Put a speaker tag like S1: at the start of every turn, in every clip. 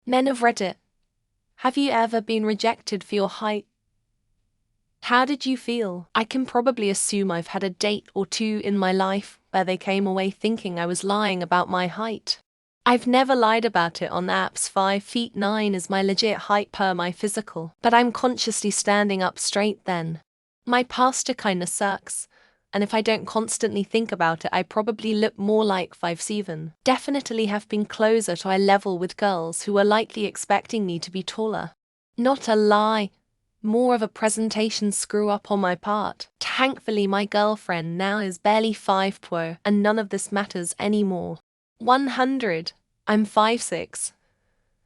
S1: Men of Reddit, have you ever been rejected for your height? How did you feel? I can probably assume I've had a date or two in my life where they came away thinking I was lying about my height. I've never lied about it on the apps. 5'9" is my legit height per my physical, but I'm consciously standing up straight then. My posture kinda sucks, and if I don't constantly think about it I probably look more like 5'7". Definitely have been closer to eye level with girls who were likely expecting me to be taller. Not a lie, more of a presentation screw up on my part. Thankfully my girlfriend now is barely 5'2", and none of this matters anymore. 100, I'm 5'6",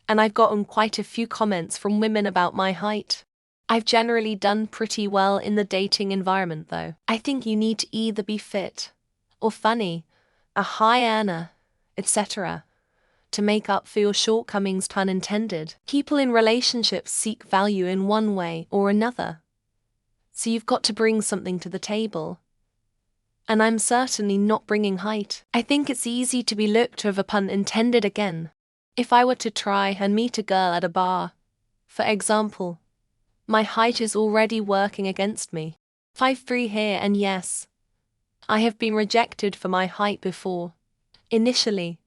S1: and I've gotten quite a few comments from women about my height. I've generally done pretty well in the dating environment though. I think you need to either be fit, or funny, a high earner, etc., to make up for your shortcomings, pun intended. People in relationships seek value in one way or another, so you've got to bring something to the table. And I'm certainly not bringing height. I think it's easy to be looked over, pun intended again. If I were to try and meet a girl at a bar, for example, my height is already working against me. 5'3" here, and yes, I have been rejected for my height before. Initially,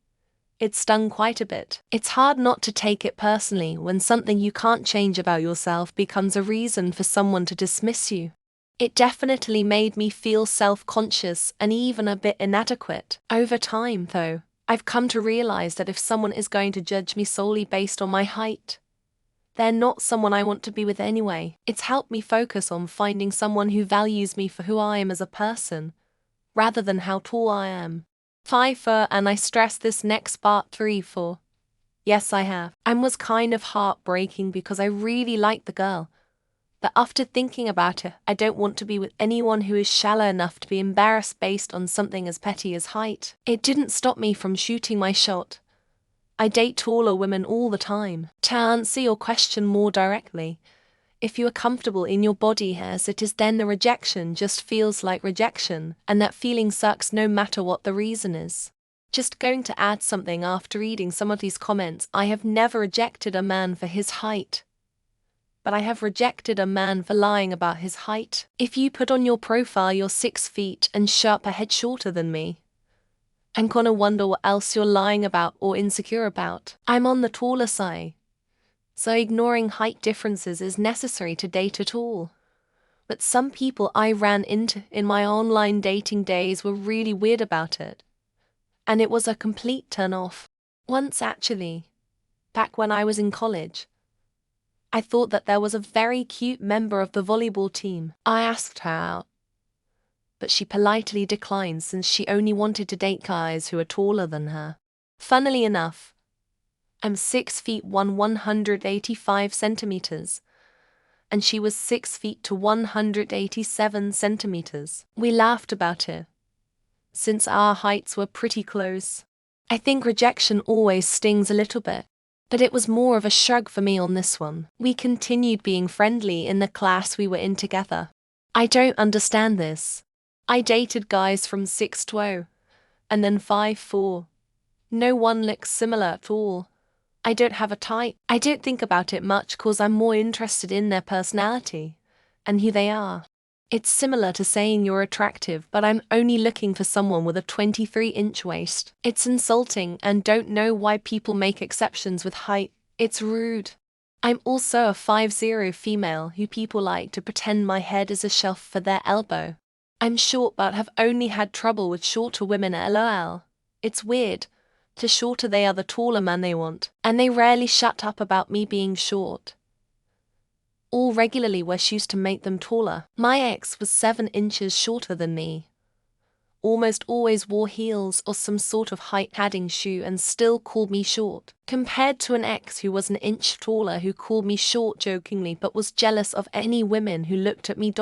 S1: it stung quite a bit. It's hard not to take it personally when something you can't change about yourself becomes a reason for someone to dismiss you. It definitely made me feel self-conscious and even a bit inadequate. Over time, though, I've come to realize that if someone is going to judge me solely based on my height, they're not someone I want to be with anyway. It's helped me focus on finding someone who values me for who I am as a person, rather than how tall I am. 5'4", and I stress this next part 3'4". Yes, I have. And was kind of heartbreaking because I really liked the girl. But after thinking about it, I don't want to be with anyone who is shallow enough to be embarrassed based on something as petty as height. It didn't stop me from shooting my shot. I date taller women all the time. To answer your question more directly, if you are comfortable in your body as it is, then the rejection just feels like rejection, and that feeling sucks no matter what the reason is. Just going to add something after reading some of these comments. I have never rejected a man for his height, but I have rejected a man for lying about his height. If you put on your profile you're 6 feet and show up a head shorter than me, I'm gonna wonder what else you're lying about or insecure about. I'm on the taller side, so ignoring height differences is necessary to date at all. But some people I ran into in my online dating days were really weird about it, and it was a complete turn-off. Once actually, back when I was in college, I thought that there was a very cute member of the volleyball team. I asked her out, but she politely declined since she only wanted to date guys who are taller than her. Funnily enough, I'm 6 feet 185 centimeters, and she was 6 feet to 187 centimeters. We laughed about it, since our heights were pretty close. I think rejection always stings a little bit, but it was more of a shrug for me on this one. We continued being friendly in the class we were in together. I don't understand this. I dated guys from 6'2", and then 5'4". No one looks similar at all. I don't have a type. I don't think about it much cause I'm more interested in their personality and who they are. It's similar to saying you're attractive, but I'm only looking for someone with a 23-inch waist. It's insulting and don't know why people make exceptions with height. It's rude. I'm also a 5'0" female who people like to pretend my head is a shelf for their elbow. I'm short but have only had trouble with shorter women. LOL. It's weird. The shorter they are, the taller man they want, and they rarely shut up about me being short. All regularly wear shoes to make them taller. My ex was 7 inches shorter than me. Almost always wore heels or some sort of height-adding shoe and still called me short. Compared to an ex who was an inch taller who called me short jokingly but was jealous of any women who looked at me.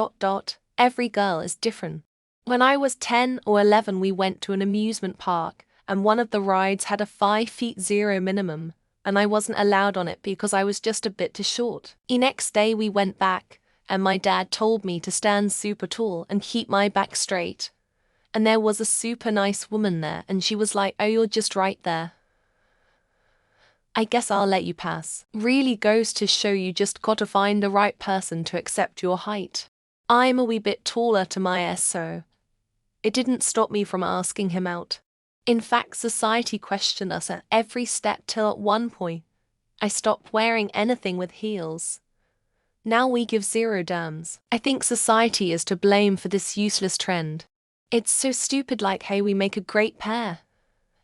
S1: Every girl is different. When I was 10 or 11 we went to an amusement park, and one of the rides had a 5'0" minimum, and I wasn't allowed on it because I was just a bit too short. The next day we went back, and my dad told me to stand super tall and keep my back straight. And there was a super nice woman there, and she was like, "Oh, you're just right there." I guess I'll let you pass. Really goes to show you just gotta find the right person to accept your height. I'm a wee bit taller to my S, so it didn't stop me from asking him out. In fact, society questioned us at every step till at one point I stopped wearing anything with heels. Now we give zero damns. I think society is to blame for this useless trend. It's so stupid, like, hey, we make a great pair.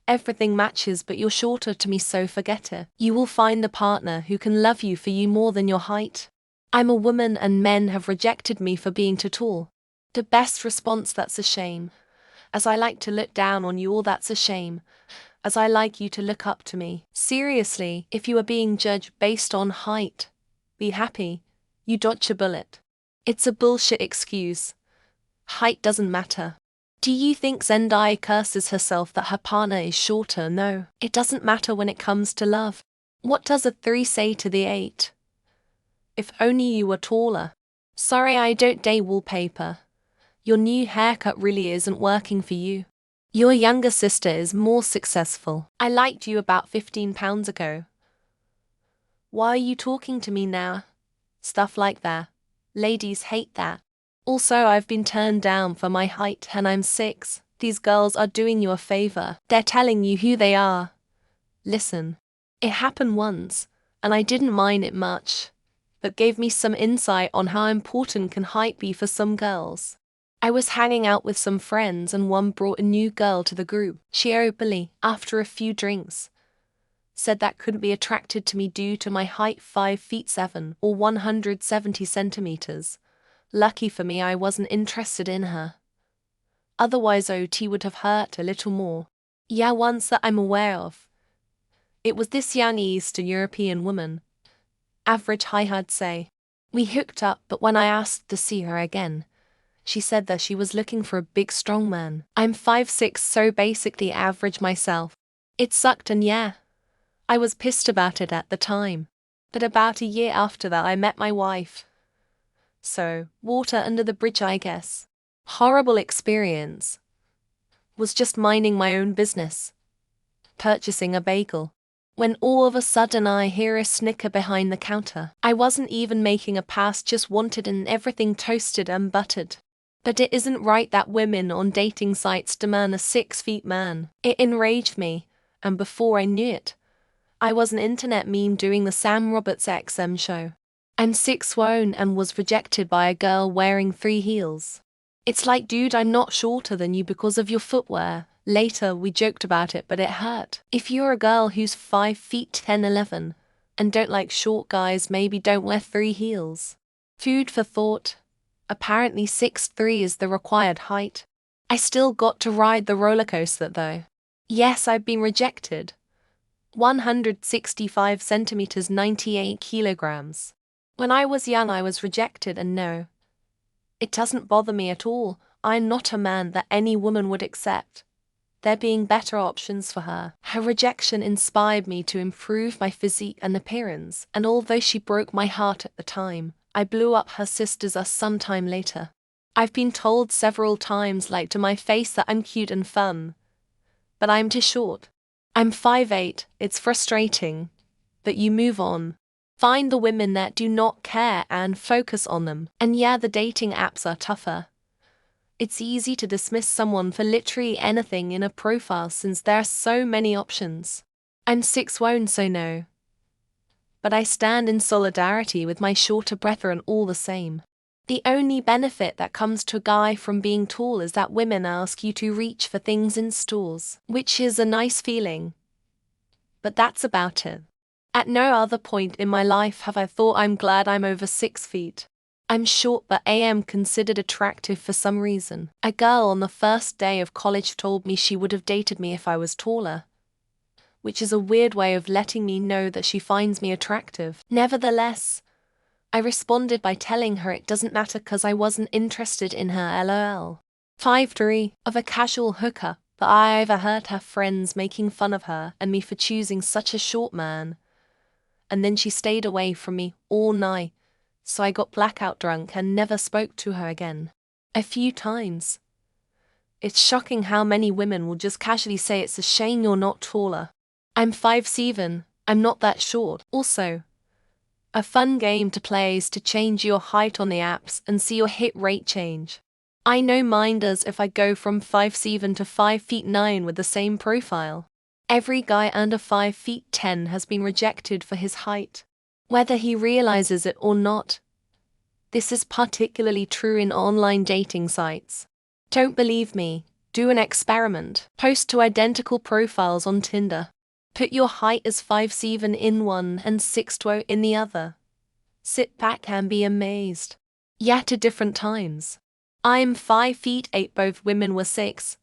S1: Everything matches, but you're shorter to me, so forget it. You will find the partner who can love you for you more than your height. I'm a woman and men have rejected me for being too tall. The best response, that's a shame. As I like to look down on you all, that's a shame. As I like you to look up to me. Seriously, if you are being judged based on height, be happy. You dodge a bullet. It's a bullshit excuse. Height doesn't matter. Do you think Zendaya curses herself that her partner is shorter? No, it doesn't matter when it comes to love. What does a 3 say to the 8? If only you were taller. Sorry, I don't date wallpaper. Your new haircut really isn't working for you. Your younger sister is more successful. I liked you about 15 pounds ago. Why are you talking to me now? Stuff like that. Ladies hate that. Also, I've been turned down for my height and I'm 6. These girls are doing you a favor. They're telling you who they are. Listen. It happened once, and I didn't mind it much, but gave me some insight on how important can height be for some girls. I was hanging out with some friends and one brought a new girl to the group. She openly, after a few drinks, said that couldn't be attracted to me due to my height, 5 feet 7 or 170 centimeters. Lucky for me, I wasn't interested in her. Otherwise OT would have hurt a little more. Yeah, once that I'm aware of. It was this young Eastern European woman. Average height, I'd say. We hooked up, but when I asked to see her again, she said that she was looking for a big strong man. I'm 5'6", so basically average myself. It sucked, and yeah, I was pissed about it at the time. But about a year after that I met my wife. So, water under the bridge, I guess. Horrible experience. Was just minding my own business. Purchasing a bagel. When all of a sudden I hear a snicker behind the counter. I wasn't even making a pass, just wanted everything toasted and buttered. But it isn't right that women on dating sites demand a 6 feet man. It enraged me, and before I knew it, I was an internet meme doing the Sam Roberts XM show. I'm 6'1" and was rejected by a girl wearing 3 heels. It's like, dude, I'm not shorter than you because of your footwear. Later we joked about it, but it hurt. If you're a girl who's 5 feet 10, 11, and don't like short guys, maybe don't wear 3 heels. Food for thought. Apparently 6'3" is the required height. I still got to ride the roller coaster though. Yes, I've been rejected. 165 centimeters, 98 kilograms. When I was young I was rejected, and no, it doesn't bother me at all. I'm not a man that any woman would accept. There being better options for her. Her rejection inspired me to improve my physique and appearance, and although she broke my heart at the time, I blew up her sister's ass sometime later. I've been told several times, like to my face, that I'm cute and fun. But I'm too short. I'm 5'8", it's frustrating. But you move on. Find the women that do not care and focus on them. And yeah, the dating apps are tougher. It's easy to dismiss someone for literally anything in a profile since there are so many options. I'm 6'1", so no. But I stand in solidarity with my shorter brethren all the same. The only benefit that comes to a guy from being tall is that women ask you to reach for things in stores, which is a nice feeling. But that's about it. At no other point in my life have I thought I'm glad I'm over 6 feet. I'm short but am considered attractive for some reason. A girl on the first day of college told me she would have dated me if I was taller, which is a weird way of letting me know that she finds me attractive. Nevertheless, I responded by telling her it doesn't matter cause I wasn't interested in her, lol. 5'3", of a casual hookup, but I overheard her friends making fun of her and me for choosing such a short man. And then she stayed away from me all night, so I got blackout drunk and never spoke to her again. A few times. It's shocking how many women will just casually say it's a shame you're not taller. I'm 5'7", I'm not that short. Also, a fun game to play is to change your height on the apps and see your hit rate change. I know mine does if I go from 5'7" to 5'9" with the same profile. Every guy under 5'10" has been rejected for his height, whether he realizes it or not. This is particularly true in online dating sites. Don't believe me? Do an experiment. Post two identical profiles on Tinder. Put your height as 5'7" in one and 6'2" in the other. Sit back and be amazed. Yet at different times. I'm 5'8", both women were 6.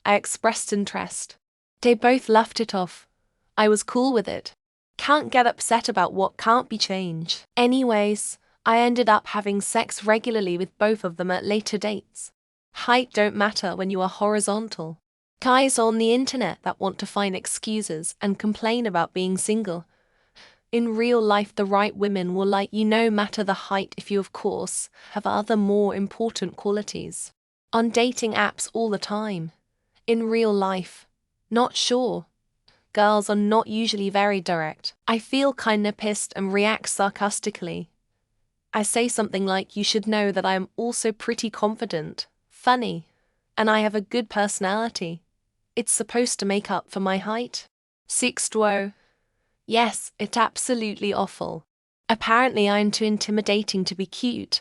S1: I expressed interest. They both laughed it off. I was cool with it. Can't get upset about what can't be changed. Anyways, I ended up having sex regularly with both of them at later dates. Height don't matter when you are horizontal. Guys on the internet that want to find excuses and complain about being single. In real life, the right women will like you no matter the height if you, of course, have other more important qualities. On dating apps all the time. In real life, not sure. Girls are not usually very direct. I feel kinda pissed and react sarcastically. I say something like, you should know that I am also pretty confident, funny, and I have a good personality. It's supposed to make up for my height. 6'2". Yes, it's absolutely awful. Apparently I'm too intimidating to be cute,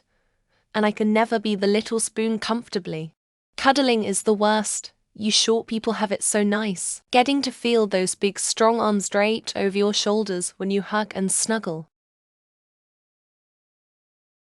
S1: and I can never be the little spoon comfortably. Cuddling is the worst. You short people have it so nice. Getting to feel those big strong arms draped over your shoulders when you hug and snuggle.